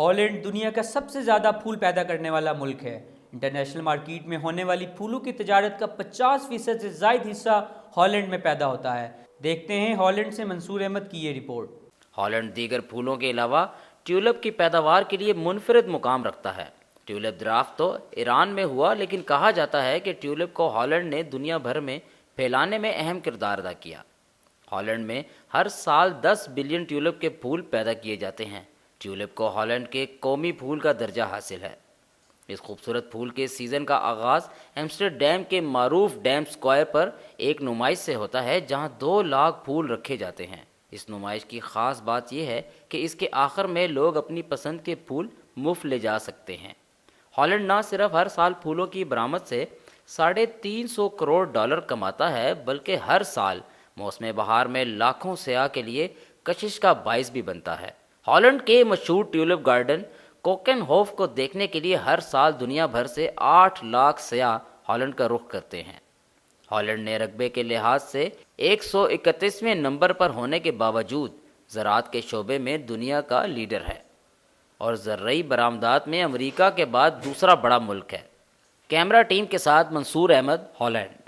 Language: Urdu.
ہالینڈ دنیا کا سب سے زیادہ پھول پیدا کرنے والا ملک ہے۔ انٹرنیشنل مارکیٹ میں ہونے والی پھولوں کی تجارت کا 50% سے زائد حصہ ہالینڈ میں پیدا ہوتا ہے۔ دیکھتے ہیں ہالینڈ سے منصور احمد کی یہ رپورٹ۔ ہالینڈ دیگر پھولوں کے علاوہ ٹیولپ کی پیداوار کے لیے منفرد مقام رکھتا ہے۔ ٹیولپ درافت تو ایران میں ہوا، لیکن کہا جاتا ہے کہ ٹیولپ کو ہالینڈ نے دنیا بھر میں پھیلانے میں اہم کردار ادا کیا۔ ہالینڈ میں ہر سال 10 بلین ٹیولپ کے پھول پیدا کیے جاتے ہیں۔ ٹیولپ کو ہالینڈ کے قومی پھول کا درجہ حاصل ہے۔ اس خوبصورت پھول کے سیزن کا آغاز ایمسٹرڈیم کے معروف ڈیم اسکوائر پر ایک نمائش سے ہوتا ہے، جہاں 2 لاکھ پھول رکھے جاتے ہیں۔ اس نمائش کی خاص بات یہ ہے کہ اس کے آخر میں لوگ اپنی پسند کے پھول مفت لے جا سکتے ہیں۔ ہالینڈ نہ صرف ہر سال پھولوں کی برآمد سے $350 کروڑ کماتا ہے، بلکہ ہر سال موسم بہار میں لاکھوں سیاح کے لیے کشش کا باعث بھی بنتا ہے۔ ہالینڈ کے مشہور ٹیولپ گارڈن کوکن ہوف کو دیکھنے کے لیے ہر سال دنیا بھر سے 8 لاکھ سیاح ہالینڈ کا رخ کرتے ہیں۔ ہالینڈ نے رقبے کے لحاظ سے 131ویں نمبر پر ہونے کے باوجود زراعت کے شعبے میں دنیا کا لیڈر ہے اور زرعی برآمدات میں امریکہ کے بعد دوسرا بڑا ملک ہے۔ کیمرہ ٹیم کے ساتھ منصور احمد، ہالینڈ۔